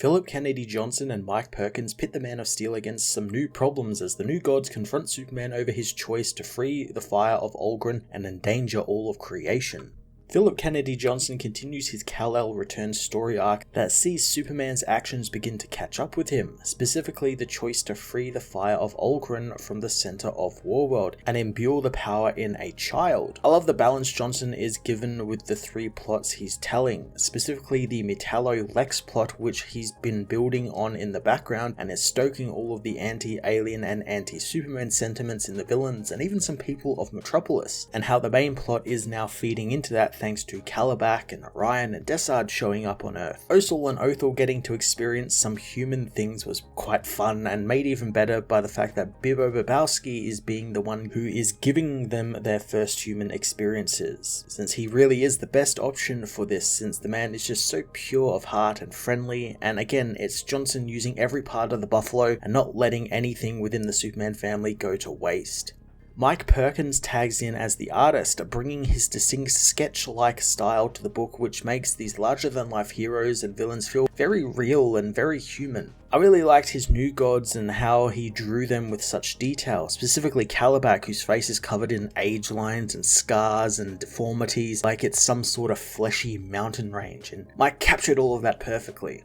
Philip Kennedy Johnson and Mike Perkins pit the Man of Steel against some new problems as the new gods confront Superman over his choice to free the Fire of Olgrun and endanger all of creation. Philip Kennedy Johnson continues his KAL-EL return story arc that sees Superman's actions begin to catch up with him, specifically the choice to free the Fire of Olgrun from the center of Warworld and imbue the power in a child. I love the balance Johnson is given with the three plots he's telling, specifically the Metallo-Lex plot which he's been building on in the background and is stoking all of the anti-alien and anti-Superman sentiments in the villains and even some people of Metropolis, and how the main plot is now feeding into that thanks to KAL-EL and Orion and Desard showing up on Earth. Osel and Othel getting to experience some human things was quite fun and made even better by the fact that Bibbo Babowski is being the one who is giving them their first human experiences, since he really is the best option for this, since the man is just so pure of heart and friendly, and again it's Johnson using every part of the buffalo and not letting anything within the Superman family go to waste. Mike Perkins tags in as the artist, bringing his distinct sketch-like style to the book, which makes these larger-than-life heroes and villains feel very real and very human. I really liked his new gods and how he drew them with such detail, specifically KAL-EL, whose face is covered in age lines and scars and deformities like it's some sort of fleshy mountain range, and Mike captured all of that perfectly.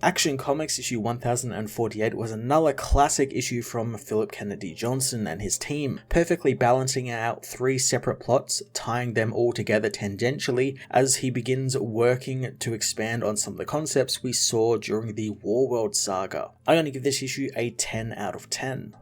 Action Comics issue 1048 was another classic issue from Philip Kennedy Johnson and his team, perfectly balancing out three separate plots, tying them all together tangentially as he begins working to expand on some of the concepts we saw during the Warworld saga. I'm going to give this issue a 10 out of 10.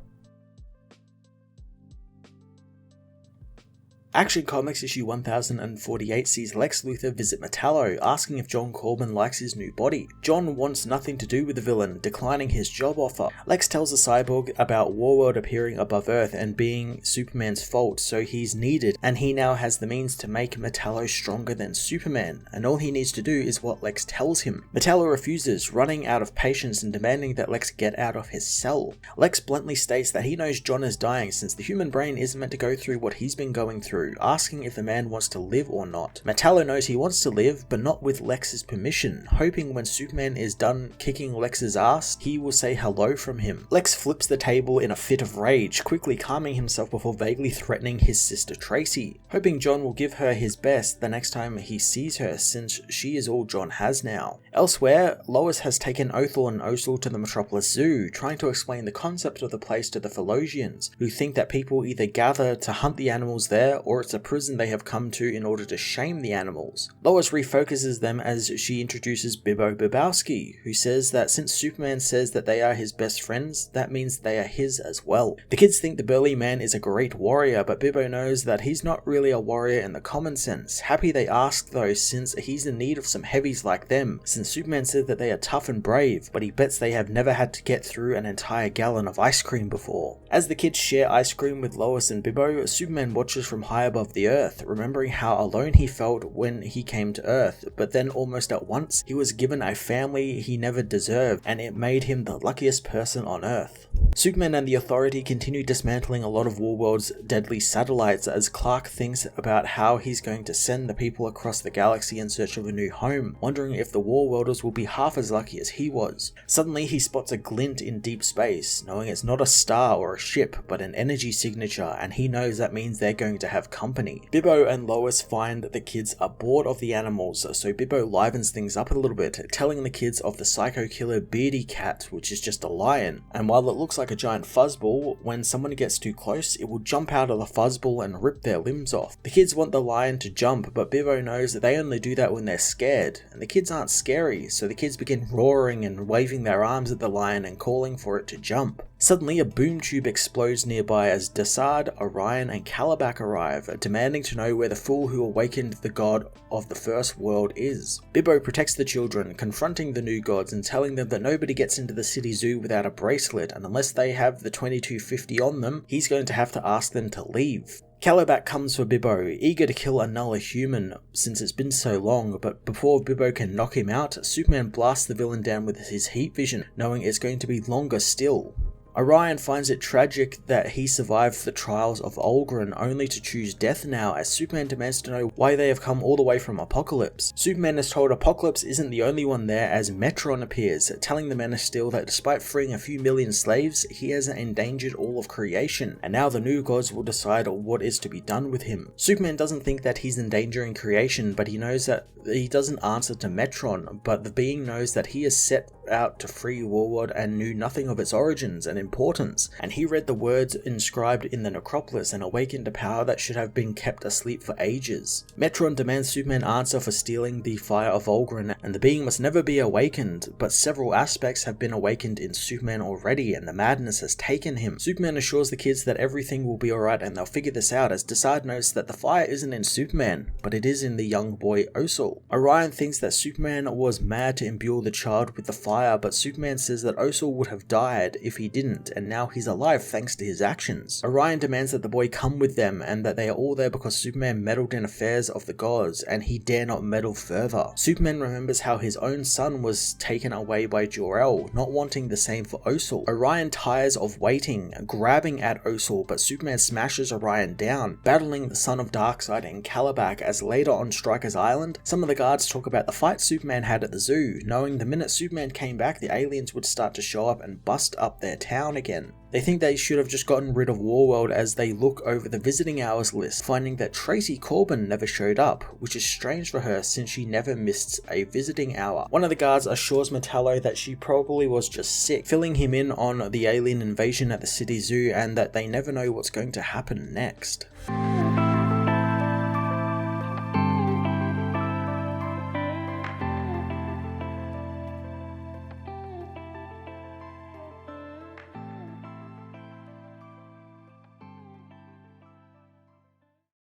Action Comics issue 1048 sees Lex Luthor visit Metallo, asking if John Corbin likes his new body. John wants nothing to do with the villain, declining his job offer. Lex tells the cyborg about Warworld appearing above Earth and being Superman's fault, so he's needed, and he now has the means to make Metallo stronger than Superman, and all he needs to do is what Lex tells him. Metallo refuses, running out of patience and demanding that Lex get out of his cell. Lex bluntly states that he knows John is dying since the human brain isn't meant to go through what he's been going through, asking if the man wants to live or not. Metallo knows he wants to live, but not with Lex's permission, hoping when Superman is done kicking Lex's ass, he will say hello from him. Lex flips the table in a fit of rage, quickly calming himself before vaguely threatening his sister Tracy, hoping John will give her his best the next time he sees her, since she is all John has now. Elsewhere, Lois has taken Othel and Osel to the Metropolis Zoo, trying to explain the concept of the place to the Philosians, who think that people either gather to hunt the animals there, or it's a prison they have come to in order to shame the animals. Lois refocuses them as she introduces Bibbo Babowski, who says that since Superman says that they are his best friends, that means they are his as well. The kids think the burly man is a great warrior, but Bibbo knows that he's not really a warrior in the common sense. Happy they ask though, since he's in need of some heavies like them, since Superman said that they are tough and brave, but he bets they have never had to get through an entire gallon of ice cream before. As the kids share ice cream with Lois and Bibbo, Superman watches from high above the Earth, remembering how alone he felt when he came to Earth, but then almost at once he was given a family he never deserved, and it made him the luckiest person on Earth. Superman and the Authority continue dismantling a lot of Warworld's deadly satellites as Clark thinks about how he's going to send the people across the galaxy in search of a new home, wondering if the Warworlders will be half as lucky as he was. Suddenly he spots a glint in deep space, knowing it's not a star or a ship, but an energy signature, and he knows that means they're going to have company. Bibbo and Lois find that the kids are bored of the animals, so Bibbo livens things up a little bit, telling the kids of the psycho killer Beardy Cat, which is just a lion, and while it looks like a giant fuzzball, when someone gets too close, it will jump out of the fuzzball and rip their limbs off. The kids want the lion to jump, but Bibbo knows that they only do that when they're scared, and the kids aren't scary, so the kids begin roaring and waving their arms at the lion and calling for it to jump. Suddenly, a boom tube explodes nearby as Desard, Orion, and KAL-EL arrive, demanding to know where the fool who awakened the god of the first world is. Bibbo protects the children, confronting the new gods and telling them that nobody gets into the city zoo without a bracelet, and unless they have the 2250 on them, he's going to have to ask them to leave. KAL-EL comes for Bibbo, eager to kill another human since it's been so long, but before Bibbo can knock him out, Superman blasts the villain down with his heat vision, knowing it's going to be longer still. Orion finds it tragic that he survived the trials of Olgrun only to choose death now, as Superman demands to know why they have come all the way from Apokolips. Superman is told Apokolips isn't the only one there, as Metron appears, telling the Man of Steel that despite freeing a few million slaves, he hasn't endangered all of creation, and now the new gods will decide what is to be done with him. Superman doesn't think that he's endangering creation, but he knows that he doesn't answer to Metron, but the being knows that he is set out to free Warworld and knew nothing of its origins and importance, and he read the words inscribed in the necropolis and awakened a power that should have been kept asleep for ages. Metron demands Superman answer for stealing the Fire of Olgrun, and the being must never be awakened, but several aspects have been awakened in Superman already, and the madness has taken him. Superman assures the kids that everything will be alright and they'll figure this out, as Desaad knows that the fire isn't in Superman, but it is in the young boy Osel. Orion thinks that Superman was mad to imbue the child with the fire, but Superman says that Osel would have died if he didn't, and now he's alive thanks to his actions. Orion demands that the boy come with them, and that they are all there because Superman meddled in affairs of the gods, and he dare not meddle further. Superman remembers how his own son was taken away by Jor-El, not wanting the same for Osel. Orion tires of waiting, grabbing at Osel, but Superman smashes Orion down, battling the son of Darkseid and Kalibak, as later on Stryker's Island, some of the guards talk about the fight Superman had at the zoo, knowing the minute Superman came back, the aliens would start to show up and bust up their town again. They think they should have just gotten rid of Warworld as they look over the visiting hours list, finding that Tracy Corbin never showed up, which is strange for her since she never missed a visiting hour. One of the guards assures Metallo that she probably was just sick, filling him in on the alien invasion at the city zoo and that they never know what's going to happen next.